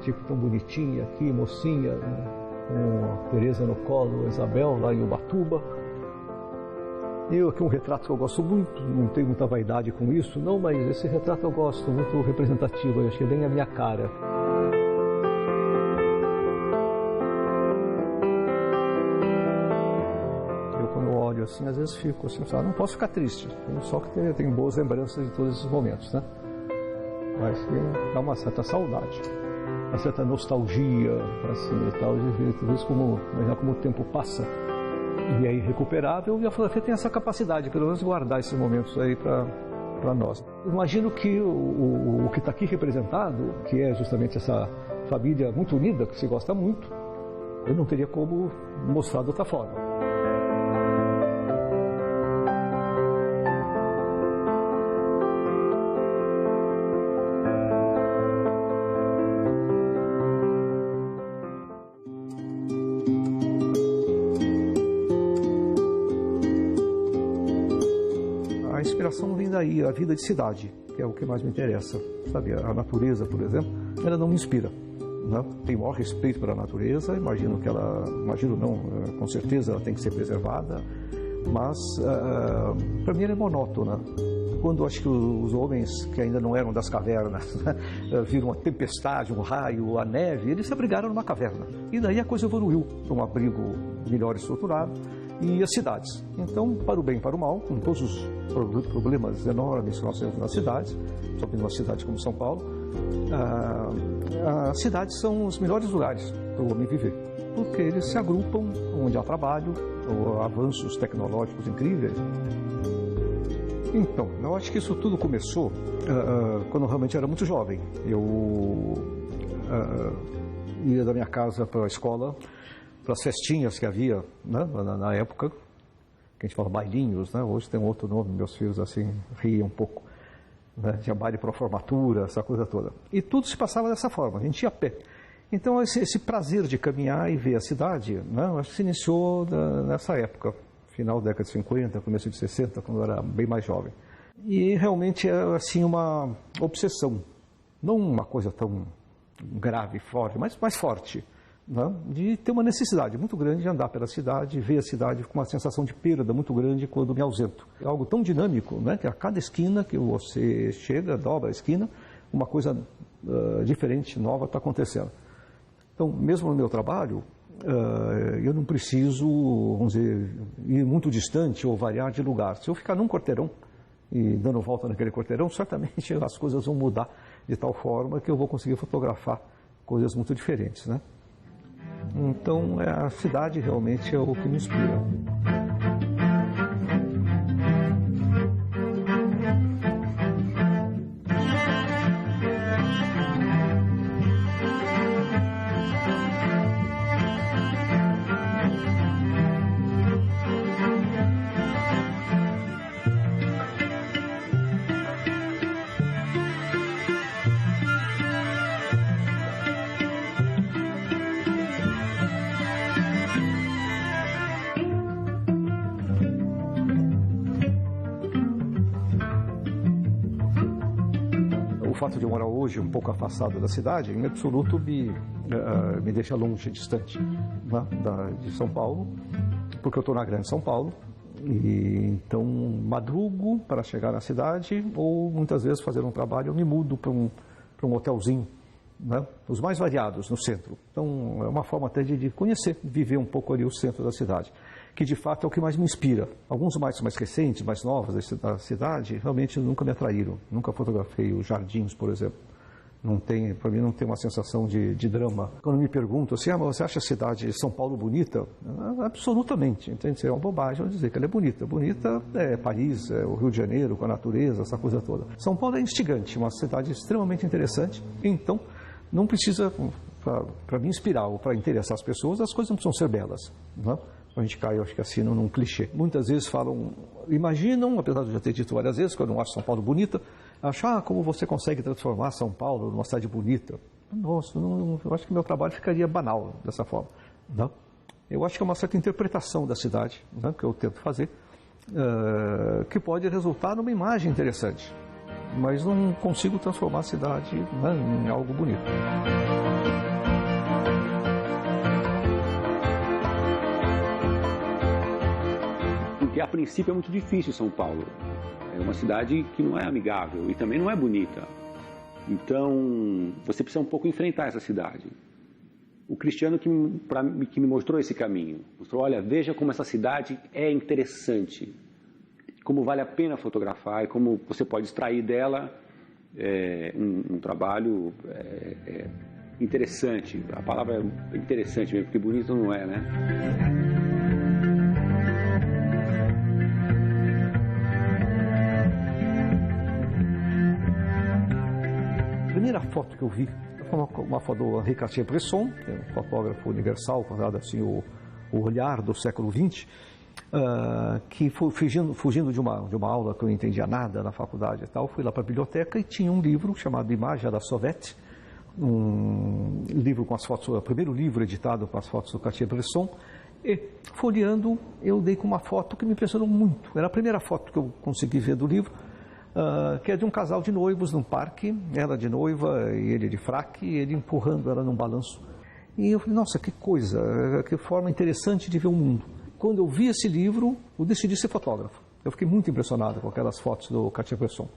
tipo tão bonitinha aqui, mocinha, né? Com a Teresa no colo, a Isabel lá em Ubatuba. Eu aqui um retrato que eu gosto muito, não tenho muita vaidade com isso, não, mas esse retrato eu gosto, muito representativo, eu acho que é bem a minha cara. Eu quando eu olho assim, às vezes fico assim, não posso ficar triste, só que tenho boas lembranças de todos esses momentos, né? Mas dá uma certa saudade, uma certa nostalgia, assim, e tal, de ver tudo isso como o tempo passa. E é irrecuperável, e a fotografia tem essa capacidade, pelo menos, de guardar esses momentos aí para nós. Imagino que o que está aqui representado, que é justamente essa família muito unida, que se gosta muito, eu não teria como mostrar de outra forma. A inspiração vem daí, a vida de cidade, que é o que mais me interessa. Sabe, a natureza, por exemplo, ela não me inspira, né? Tenho o maior respeito pela natureza, imagino não, com certeza ela tem que ser preservada, mas para mim ela é monótona. Quando acho que os homens que ainda não eram das cavernas, né, viram uma tempestade, um raio, a neve, eles se abrigaram numa caverna. E daí a coisa evoluiu para um abrigo melhor estruturado. E as cidades. Então, para o bem e para o mal, com todos os problemas enormes que nós temos nas cidades, sobretudo numa cidade como São Paulo, as cidades são os melhores lugares para o homem viver, porque eles se agrupam onde há trabalho, ou avanços tecnológicos incríveis. Então, eu acho que isso tudo começou quando eu realmente era muito jovem. Eu ia da minha casa para a escola, para as festinhas que havia, né, na época, que a gente fala bailinhos, né, hoje tem um outro nome, meus filhos assim riem um pouco, né, tinha baile para formatura, essa coisa toda. E tudo se passava dessa forma, a gente ia a pé. Então esse prazer de caminhar e ver a cidade, né, acho que se iniciou nessa época, final da década de 50, começo de 60, quando eu era bem mais jovem. E realmente é assim uma obsessão, não uma coisa tão grave, forte, mas mais forte. Né, de ter uma necessidade muito grande de andar pela cidade, ver a cidade com uma sensação de perda muito grande quando me ausento. É algo tão dinâmico, né, que a cada esquina que você chega, dobra a esquina, uma coisa diferente, nova está acontecendo. Então, mesmo no meu trabalho, eu não preciso, vamos dizer, ir muito distante ou variar de lugar. Se eu ficar num quarteirão e dando volta naquele quarteirão, certamente as coisas vão mudar de tal forma que eu vou conseguir fotografar coisas muito diferentes, né? Então, a cidade realmente é o que me inspira. O fato de eu morar hoje um pouco afastado da cidade, em absoluto me deixa longe, distante, né, de São Paulo, porque eu estou na grande São Paulo, e então madrugo para chegar na cidade, ou muitas vezes fazer um trabalho, eu me mudo para um hotelzinho, né, os mais variados no centro. Então é uma forma até de conhecer, viver um pouco ali o centro da cidade, que de fato é o que mais me inspira. Alguns mais recentes, mais novos da cidade, realmente nunca me atraíram. Nunca fotografei os jardins, por exemplo. Para mim não tem uma sensação de drama. Quando me perguntam assim, mas você acha a cidade de São Paulo bonita? Absolutamente, entende? É uma bobagem eu dizer que ela é bonita. Bonita é Paris, é o Rio de Janeiro, com a natureza, essa coisa toda. São Paulo é instigante, uma cidade extremamente interessante. Então, não precisa, para me inspirar ou para interessar as pessoas, as coisas não precisam ser belas, né? A gente cai, eu acho que assim, num clichê. Muitas vezes imaginam, apesar de eu já ter dito várias vezes, que eu não acho São Paulo bonita, acham, como você consegue transformar São Paulo numa cidade bonita? Nossa, eu acho que meu trabalho ficaria banal dessa forma. Não? Eu acho que é uma certa interpretação da cidade, né, que eu tento fazer, que pode resultar numa imagem interessante. mas não consigo transformar a cidade, né, em algo bonito. Porque a princípio é muito difícil São Paulo. É uma cidade que não é amigável e também não é bonita. Então, você precisa um pouco enfrentar essa cidade. O Cristiano que me mostrou esse caminho. Mostrou, olha, veja como essa cidade é interessante. Como vale a pena fotografar e como você pode extrair dela um trabalho interessante. A palavra é interessante mesmo, porque bonito não é, né? A primeira foto que eu vi foi uma foto do Henri Cartier-Bresson, que é um fotógrafo universal, considerado assim o olhar do século XX, que foi fugindo de uma aula que eu não entendia nada na faculdade e tal, fui lá para a biblioteca e tinha um livro chamado Imagem da Sauvette, um livro com as fotos, o primeiro livro editado com as fotos do Cartier-Bresson, e folheando eu dei com uma foto que me impressionou muito. Era a primeira foto que eu consegui ver do livro, que é de um casal de noivos num parque, ela de noiva e ele de fraque, e ele empurrando ela num balanço. E eu falei, nossa, que coisa, que forma interessante de ver o mundo. Quando eu vi esse livro, eu decidi ser fotógrafo. Eu fiquei muito impressionado com aquelas fotos do Cartier-Bresson.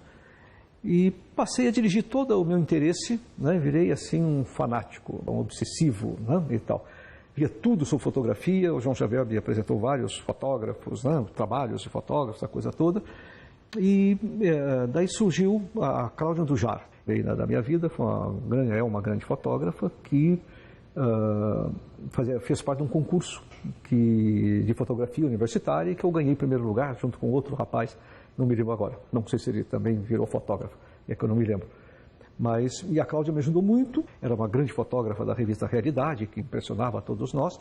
E passei a dirigir todo o meu interesse, né? Virei assim um fanático, um obsessivo, né? E tal. Via tudo sobre fotografia, o João Xavier me apresentou vários fotógrafos, né? Trabalhos de fotógrafos, essa coisa toda. E daí surgiu a Cláudia Andujar, veio da minha vida, é uma grande fotógrafa que fez parte de um concurso de fotografia universitária e que eu ganhei em primeiro lugar junto com outro rapaz, não me lembro agora, não sei se ele também virou fotógrafo, é que eu não me lembro. E a Cláudia me ajudou muito, era uma grande fotógrafa da revista Realidade, que impressionava a todos nós,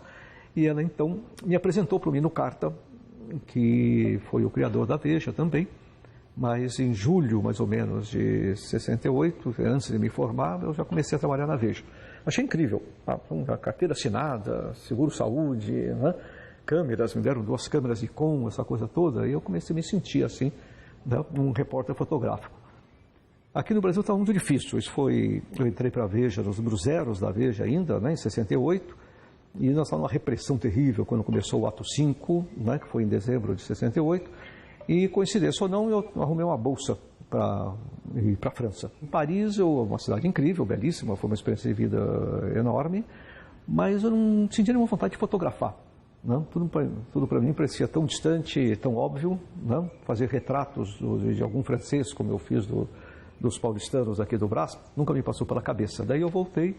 e ela então me apresentou para o Mino Carta, que foi o criador da Veja também, mas em julho, mais ou menos, de 68, antes de me formar, eu já comecei a trabalhar na Veja. Achei incrível, a carteira assinada, seguro-saúde, né? Câmeras, me deram 2 câmeras Nikon, essa coisa toda, e eu comecei a me sentir assim, né? Um repórter fotográfico. Aqui no Brasil estava muito difícil, eu entrei para a Veja, nos números zeros da Veja ainda, né? Em 68, e nós estávamos numa repressão terrível quando começou o Ato 5, né? Que foi em dezembro de 68, e coincidência ou não, eu arrumei uma bolsa para ir para a França. Em Paris, uma cidade incrível, belíssima, foi uma experiência de vida enorme, mas eu não sentia nenhuma vontade de fotografar. Não? Tudo para mim parecia tão distante, tão óbvio. Não? Fazer retratos de algum francês, como eu fiz dos paulistanos aqui do Brás, nunca me passou pela cabeça. Daí eu voltei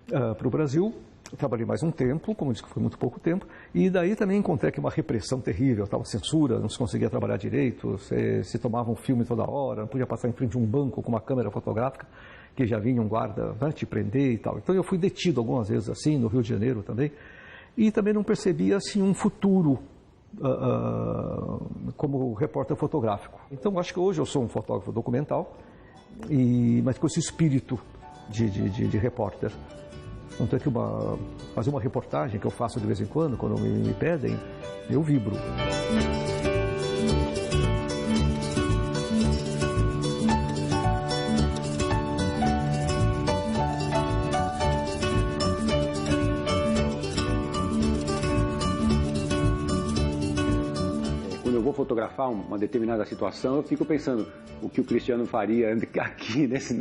para o Brasil, trabalhei mais um tempo, como disse que foi muito pouco tempo, e daí também encontrei aqui uma repressão terrível, estava censura, não se conseguia trabalhar direito, se tomava um filme toda hora, não podia passar em frente de um banco com uma câmera fotográfica, que já vinha um guarda, né, te prender e tal. Então eu fui detido algumas vezes assim, no Rio de Janeiro também, e também não percebia assim um futuro como repórter fotográfico. Então acho que hoje eu sou um fotógrafo documental, mas com esse espírito de repórter. Tanto é que fazer uma reportagem que eu faço de vez em quando me pedem, eu vibro. Quando eu vou fotografar uma determinada situação, eu fico pensando o que o Cristiano faria aqui nesse...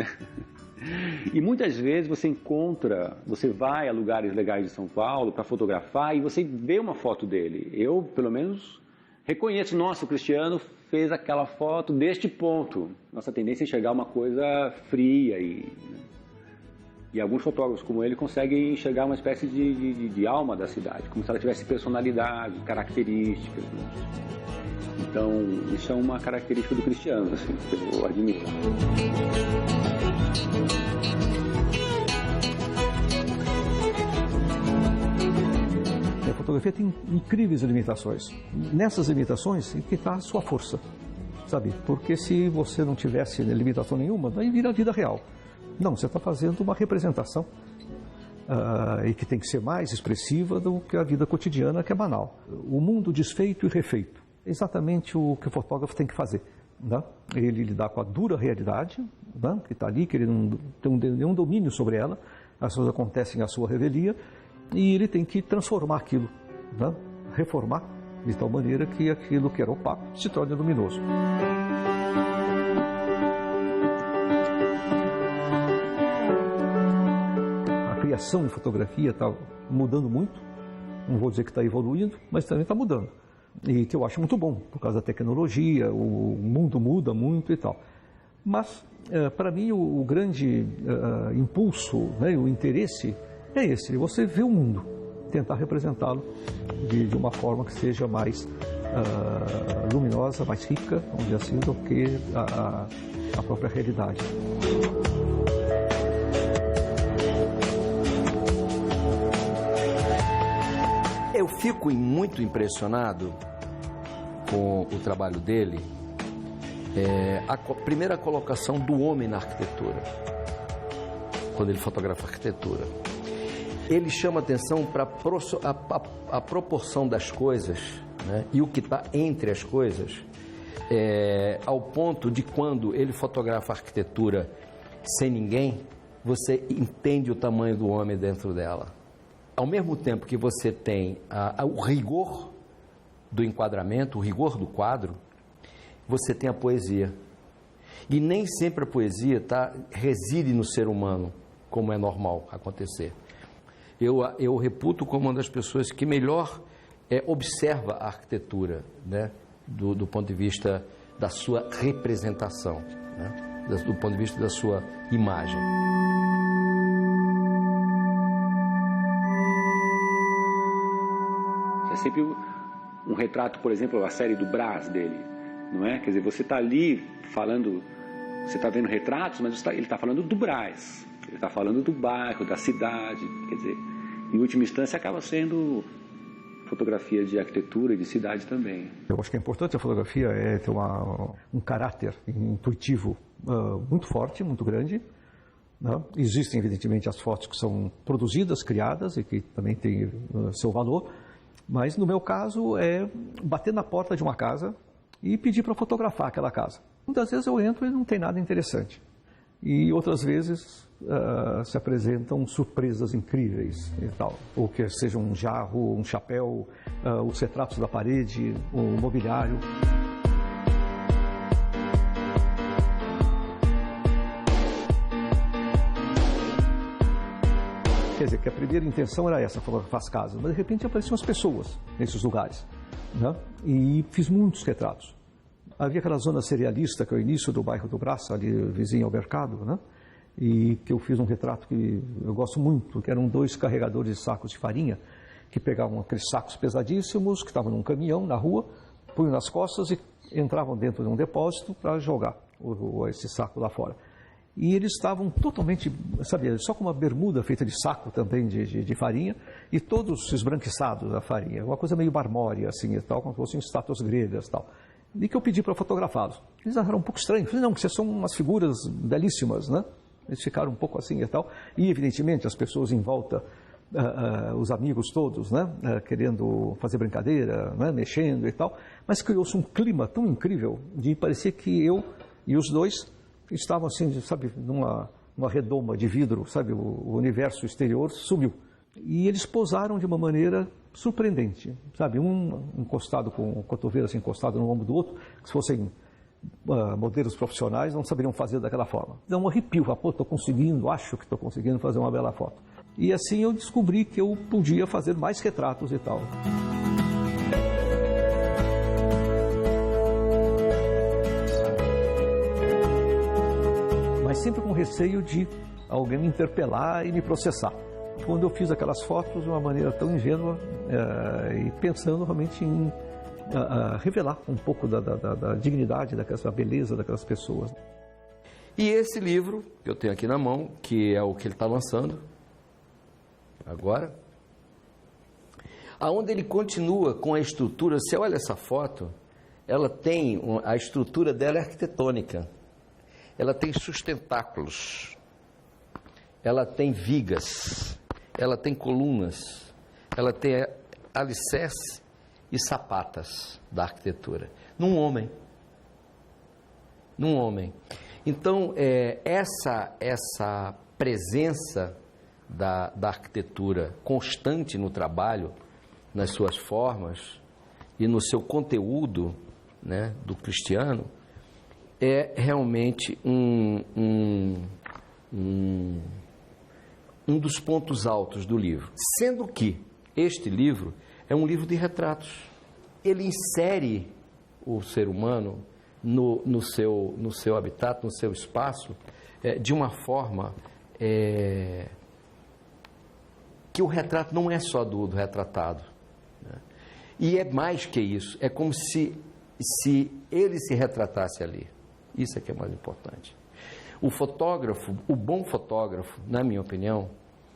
E muitas vezes você vai a lugares legais de São Paulo para fotografar e você vê uma foto dele. Eu, pelo menos, reconheço, nossa, o Cristiano fez aquela foto deste ponto. Nossa tendência é enxergar uma coisa fria e alguns fotógrafos como ele conseguem enxergar uma espécie de alma da cidade, como se ela tivesse personalidade, características. Né? Então, isso é uma característica do Cristiano, assim, que eu admiro. A fotografia tem incríveis limitações. Nessas limitações é que está a sua força, sabe? Porque se você não tivesse limitação nenhuma, daí vira a vida real. Não, você está fazendo uma representação e que tem que ser mais expressiva do que a vida cotidiana, que é banal. O mundo desfeito e refeito. É exatamente o que o fotógrafo tem que fazer. né? Ele lidar com a dura realidade, né? Que está ali, que ele não tem nenhum domínio sobre ela, as coisas acontecem à sua revelia, e ele tem que transformar aquilo, né? Reformar, de tal maneira que aquilo que era opaco se torne luminoso. A criação de fotografia está mudando muito, não vou dizer que está evoluindo, mas também está mudando. E que eu acho muito bom, por causa da tecnologia, o mundo muda muito e tal. Mas, para mim, o grande impulso, né, o interesse é esse, você ver o mundo, tentar representá-lo de uma forma que seja mais luminosa, mais rica, vamos dizer assim, do que a própria realidade. Eu fico muito impressionado com o trabalho dele, a primeira colocação do homem na arquitetura, quando ele fotografa a arquitetura. Ele chama atenção para a proporção das coisas, né, e o que está entre as coisas, ao ponto de quando ele fotografa a arquitetura sem ninguém, você entende o tamanho do homem dentro dela. Ao mesmo tempo que você tem o rigor do enquadramento, o rigor do quadro, você tem a poesia. E nem sempre a poesia reside no ser humano, como é normal acontecer. Eu reputo como uma das pessoas que melhor observa a arquitetura, né, do ponto de vista da sua representação, né, do ponto de vista da sua imagem. É sempre um retrato, por exemplo, a série do Brás dele, não é? Quer dizer, você está ali falando, você está vendo retratos, mas ele está falando do Brás, ele está falando do bairro, da cidade, quer dizer, em última instância acaba sendo fotografia de arquitetura e de cidade também. Eu acho que é importante a fotografia ter um caráter intuitivo muito forte, muito grande, né? Existem, evidentemente, as fotos que são produzidas, criadas e que também têm seu valor. Mas, no meu caso, é bater na porta de uma casa e pedir para fotografar aquela casa. Muitas vezes eu entro e não tem nada interessante. E outras vezes se apresentam surpresas incríveis e tal. Ou que seja um jarro, um chapéu, os retratos da parede, o mobiliário. Quer dizer, que a primeira intenção era essa, fotografar as casas, mas de repente apareciam as pessoas nesses lugares, né? E fiz muitos retratos. Havia aquela zona cerealista, que é o início do bairro do Brás, ali vizinho ao mercado, né? E que eu fiz um retrato que eu gosto muito, que eram 2 carregadores de sacos de farinha, que pegavam aqueles sacos pesadíssimos, que estavam num caminhão na rua, punham nas costas e entravam dentro de um depósito para jogar esse saco lá fora. E eles estavam totalmente, sabe, só com uma bermuda feita de saco também de farinha, e todos esbranquiçados da farinha, uma coisa meio marmórea, assim, e tal, como se fossem estátuas gregas e tal. E que eu pedi para fotografá-los. Eles acharam um pouco estranho. Eu falei, não, que vocês são umas figuras belíssimas, né? Eles ficaram um pouco assim e tal. E, evidentemente, as pessoas em volta, os amigos todos, né? Querendo fazer brincadeira, né? Mexendo e tal. Mas criou-se um clima tão incrível de parecer que eu e os dois estavam assim, sabe, numa redoma de vidro, sabe, o universo exterior sumiu. E eles posaram de uma maneira surpreendente, sabe, um encostado com o cotovelo assim, encostado no ombro do outro, que se fossem modelos profissionais não saberiam fazer daquela forma. Dá um arrepio, pô, estou conseguindo, acho que estou conseguindo fazer uma bela foto. E assim eu descobri que eu podia fazer mais retratos e tal. Mas sempre com receio de alguém me interpelar e me processar. Quando eu fiz aquelas fotos de uma maneira tão ingênua e pensando realmente em revelar um pouco da dignidade, da beleza daquelas pessoas. E esse livro que eu tenho aqui na mão, que é o que ele está lançando agora, aonde ele continua com a estrutura. Você olha essa foto, ela tem, a estrutura dela é arquitetônica. Ela tem sustentáculos, ela tem vigas, ela tem colunas, ela tem alicerce e sapatas da arquitetura. Num homem. num homem. Então, essa presença da arquitetura constante no trabalho, nas suas formas e no seu conteúdo, né, do Cristiano, é realmente um dos pontos altos do livro. Sendo que este livro é um livro de retratos. Ele insere o ser humano no seu habitat, no seu espaço, de uma forma que o retrato não é só do retratado, né? E é mais que isso, é como se ele se retratasse ali. Isso é que é mais importante. O fotógrafo, o bom fotógrafo, na minha opinião,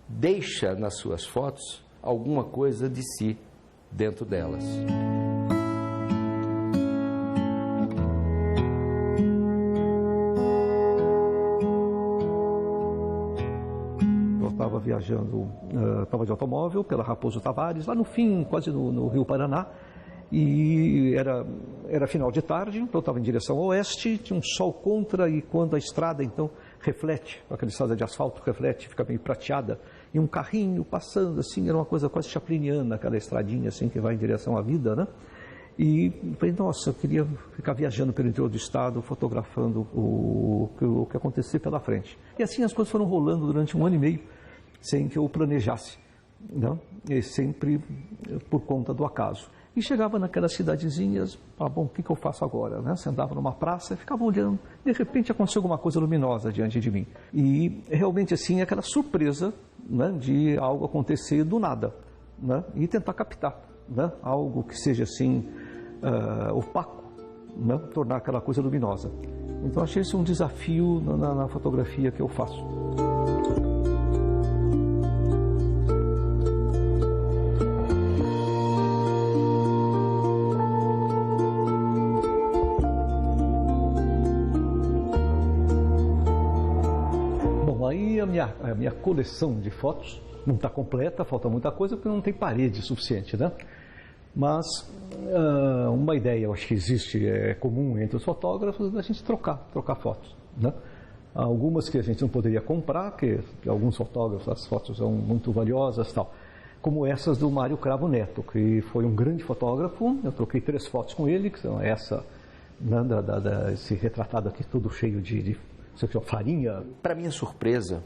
deixa nas suas fotos alguma coisa de si dentro delas. Eu estava viajando, estava de automóvel pela Raposo Tavares, lá no fim, quase no Rio Paraná, e era final de tarde, então eu estava em direção ao oeste, tinha um sol contra, e quando a estrada então reflete, aquela estrada de asfalto reflete, fica meio prateada, e um carrinho passando assim, era uma coisa quase chapliniana, aquela estradinha assim que vai em direção à vida, né? E falei, nossa, eu queria ficar viajando pelo interior do estado, fotografando o que acontecia pela frente. E assim as coisas foram rolando durante 1 ano e meio, sem que eu planejasse, né? E sempre por conta do acaso. E chegava naquelas cidadezinhas, bom, o que eu faço agora? Né? Você andava numa praça, ficava olhando, de repente aconteceu alguma coisa luminosa diante de mim. E realmente assim, aquela surpresa, né, de algo acontecer do nada, né, e tentar captar, né, algo que seja assim, opaco, né, tornar aquela coisa luminosa. Então achei esse um desafio na fotografia que eu faço. A minha coleção de fotos não está completa, falta muita coisa porque não tem parede suficiente, né? Mas uma ideia, eu acho que existe, é comum entre os fotógrafos, da gente trocar fotos, né? Algumas que a gente não poderia comprar, porque alguns fotógrafos, as fotos são muito valiosas, tal, como essas do Mário Cravo Neto, que foi um grande fotógrafo. Eu troquei 3 fotos com ele, que são essa, né, esse retratado aqui todo cheio de farinha. Para minha surpresa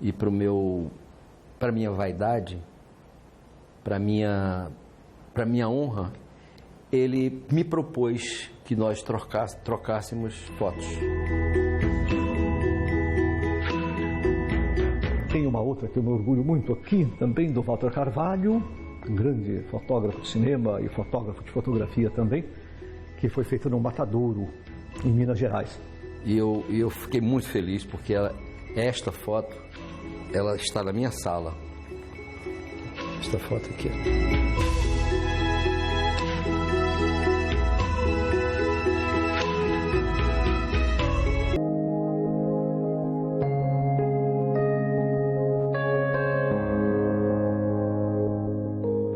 e para minha vaidade, para minha honra, ele me propôs que nós trocássemos fotos. Tem uma outra que eu me orgulho muito aqui, também do Walter Carvalho, um grande fotógrafo de cinema e fotógrafo de fotografia também, que foi feita no Matadouro, em Minas Gerais. E eu fiquei muito feliz porque esta foto, ela está na minha sala. Esta foto aqui.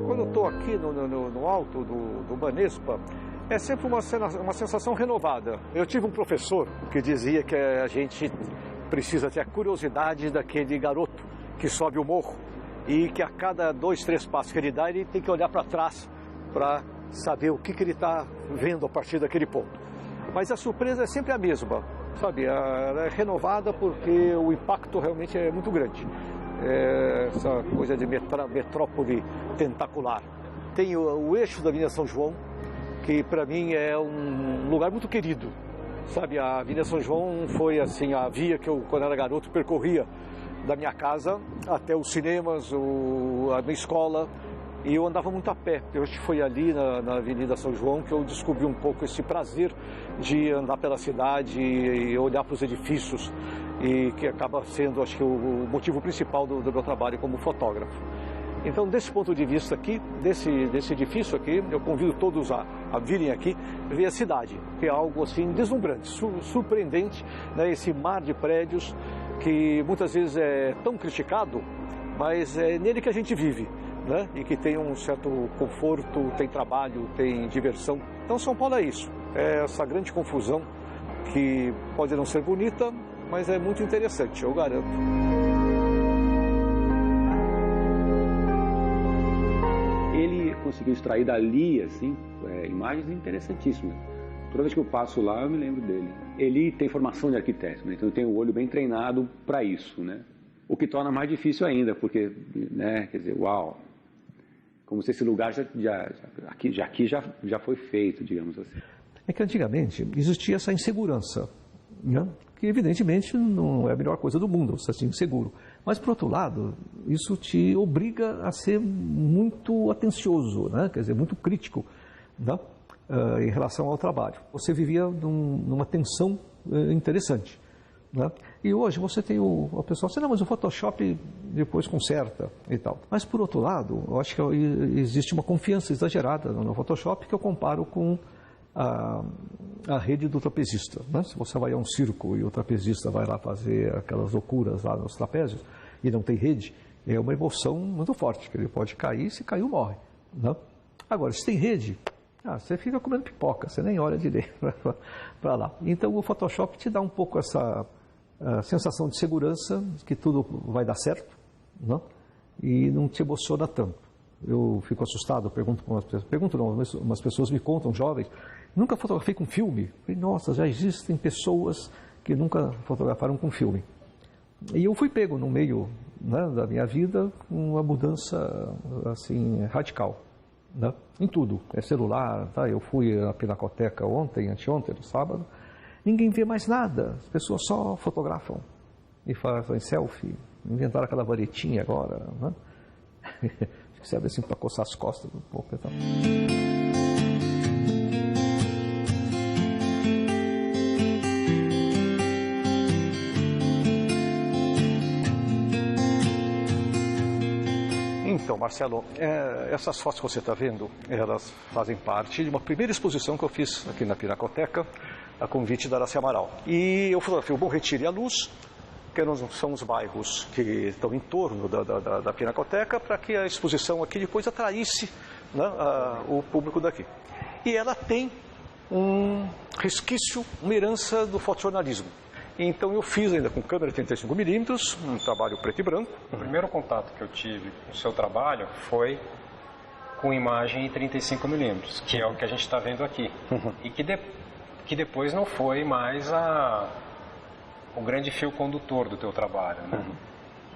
Quando eu estou aqui no alto do Banespa, é sempre uma sensação renovada. Eu tive um professor que dizia que a gente precisa ter a curiosidade daquele garoto que sobe o morro e que a cada 2, 3 passos que ele dá, ele tem que olhar para trás para saber o que ele está vendo a partir daquele ponto. Mas a surpresa é sempre a mesma, sabe? Ela é renovada porque o impacto realmente é muito grande. Essa coisa de metrópole tentacular. Tem o eixo da Avenida São João, que para mim é um lugar muito querido, sabe? A Avenida São João foi assim a via que eu, quando era garoto, percorria da minha casa até os cinemas, a minha escola, e eu andava muito a pé. Eu acho que foi ali na Avenida São João que eu descobri um pouco esse prazer de andar pela cidade e olhar para os edifícios, e que acaba sendo, acho que, o motivo principal do meu trabalho como fotógrafo. Então, desse ponto de vista aqui, desse edifício aqui, eu convido todos a virem aqui ver a cidade, que é algo assim deslumbrante, surpreendente, né? Esse mar de prédios que muitas vezes é tão criticado, mas é nele que a gente vive, né? E que tem um certo conforto, tem trabalho, tem diversão. Então, São Paulo é isso, é essa grande confusão que pode não ser bonita, mas é muito interessante, eu garanto. Ele conseguiu extrair dali, assim, imagens interessantíssimas. Toda vez que eu passo lá, eu me lembro dele. Ele tem formação de arquiteto, né? Então eu tenho o olho bem treinado para isso, né? O que torna mais difícil ainda, porque, né, quer dizer, uau, como se esse lugar já foi feito, digamos assim. É que antigamente existia essa insegurança, né? Que evidentemente não é a melhor coisa do mundo, você está inseguro. Mas, por outro lado, isso te obriga a ser muito atencioso, né? Quer dizer, muito crítico, né? Em relação ao trabalho. Você vivia numa tensão interessante, né? E hoje você tem a pessoa assim, não, mas o Photoshop depois conserta e tal. Mas, por outro lado, eu acho que existe uma confiança exagerada no Photoshop que eu comparo com a rede do trapezista, né? Se você vai a um circo e o trapezista vai lá fazer aquelas loucuras lá nos trapézios e não tem rede, é uma emoção muito forte, que ele pode cair, se caiu morre, né? Agora, se tem rede, você fica comendo pipoca, você nem olha direito para lá. Então o Photoshop te dá um pouco essa sensação de segurança, de que tudo vai dar certo, né? E não te emociona tanto. Eu fico assustado, umas pessoas me contam, jovens, nunca fotografei com filme. Falei, nossa, já existem pessoas que nunca fotografaram com filme. E eu fui pego no meio, né, da minha vida com uma mudança assim, radical, né, em tudo. É celular, tá? Eu fui à Pinacoteca anteontem, no sábado, ninguém vê mais nada, as pessoas só fotografam e fazem selfie, inventaram aquela varetinha agora, né? Serve assim para coçar as costas um pouco e tal. Então, Marcelo, essas fotos que você está vendo, elas fazem parte de uma primeira exposição que eu fiz aqui na Pinacoteca, a convite da Araci Amaral. E eu fotografei o Bom Retiro e a Luz, que são os bairros que estão em torno da Pinacoteca, para que a exposição aqui depois atraísse, né, o público daqui. E ela tem um resquício, uma herança do fotojornalismo. Então eu fiz ainda com câmera 35mm, um trabalho preto e branco. O primeiro contato que eu tive com o seu trabalho foi com imagem em 35mm, que é o que a gente está vendo aqui. E que depois não foi mais o grande fio condutor do teu trabalho, né?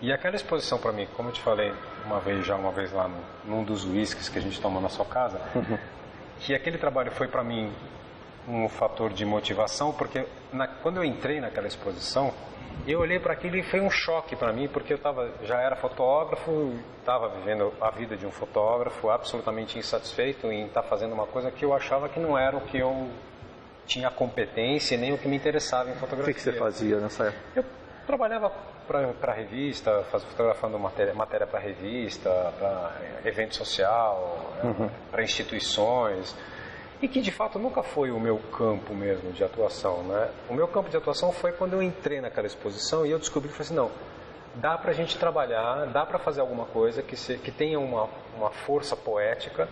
E aquela exposição para mim, como eu te falei uma vez lá num dos whiskies que a gente tomou na sua casa, que aquele trabalho foi para mim um fator de motivação, porque quando eu entrei naquela exposição, eu olhei para aquilo e foi um choque para mim, porque eu já era fotógrafo, estava vivendo a vida de um fotógrafo, absolutamente insatisfeito em estar fazendo uma coisa que eu achava que não era o que eu tinha competência nem o que me interessava em fotografia. O que você fazia nessa época? Eu trabalhava para revista, fotografando matéria para revista, para evento social, para instituições, e que de fato nunca foi o meu campo mesmo de atuação, né? O meu campo de atuação foi quando eu entrei naquela exposição e eu descobri que falei assim, não, dá para a gente trabalhar, dá para fazer alguma coisa que tenha uma força poética,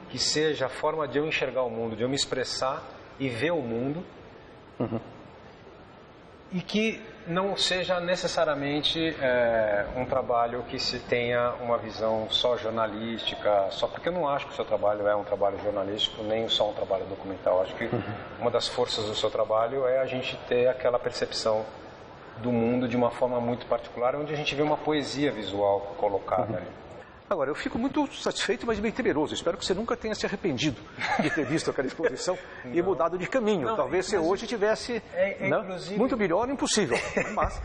que seja a forma de eu enxergar o mundo, de eu me expressar e ver o mundo, e que não seja necessariamente um trabalho que se tenha uma visão só jornalística, só porque eu não acho que o seu trabalho é um trabalho jornalístico, nem só um trabalho documental. Eu acho que uma das forças do seu trabalho é a gente ter aquela percepção do mundo de uma forma muito particular, onde a gente vê uma poesia visual colocada ali. Agora, eu fico muito satisfeito, mas meio temeroso. Espero que você nunca tenha se arrependido de ter visto aquela exposição e mudado de caminho. Não, talvez você hoje tivesse muito melhor, impossível, mas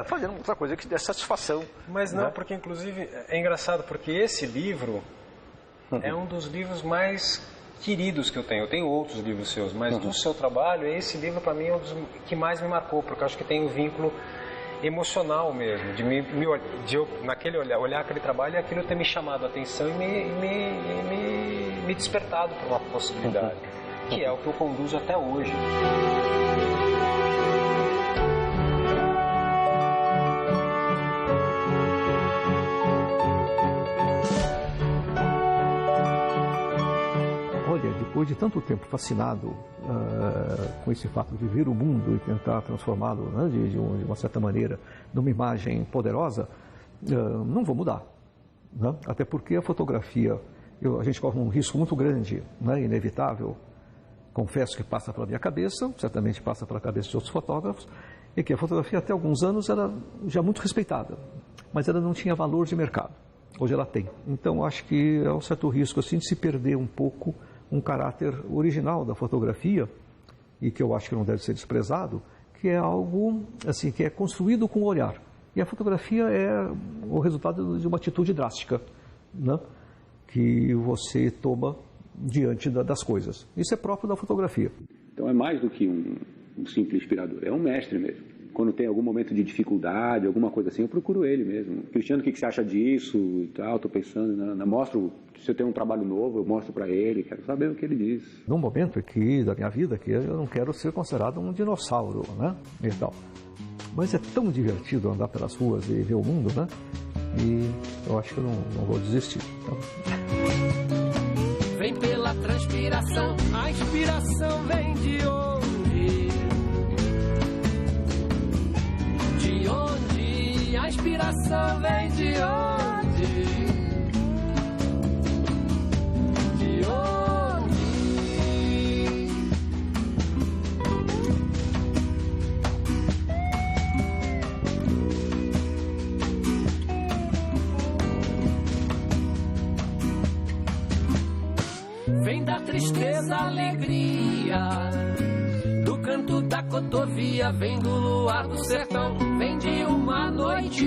fazendo outra coisa que desse satisfação. Mas não, porque inclusive é engraçado, porque esse livro é um dos livros mais queridos que eu tenho. Eu tenho outros livros seus, mas do seu trabalho, esse livro para mim é um dos que mais me marcou, porque eu acho que tem um vínculo emocional mesmo, de eu, naquele olhar aquele trabalho e aquilo ter me chamado a atenção e me despertado para uma possibilidade, que é o que eu conduzo até hoje. Olha, depois de tanto tempo fascinado com esse fato de ver o mundo e tentar transformá-lo, né, de uma certa maneira numa imagem poderosa, não vou mudar. Né? Até porque a fotografia, a gente corre um risco muito grande, né, inevitável, confesso que passa pela minha cabeça, certamente passa pela cabeça de outros fotógrafos, é que a fotografia até alguns anos era já muito respeitada, mas ela não tinha valor de mercado. Hoje ela tem. Então acho que é um certo risco assim, de se perder um pouco um caráter original da fotografia, e que eu acho que não deve ser desprezado, que é algo assim, que é construído com o olhar. E a fotografia é o resultado de uma atitude drástica, né, que você toma diante das coisas. Isso é próprio da fotografia. Então é mais do que um simples inspirador, é um mestre mesmo. Quando tem algum momento de dificuldade, alguma coisa assim, eu procuro ele mesmo. Cristiano, o que você acha disso e tal? Estou pensando, mostro, se eu tenho um trabalho novo, eu mostro para ele, quero saber o que ele diz. Num momento aqui da minha vida que eu não quero ser considerado um dinossauro, né, e tal. Mas é tão divertido andar pelas ruas e ver o mundo, né? E eu acho que eu não vou desistir. Então... Vem pela transpiração, a inspiração vem de onde? De onde? A inspiração vem de onde? De onde? Vem da tristeza, alegria, do canto da cotovia, vem do luar do sertão, vem de uma noite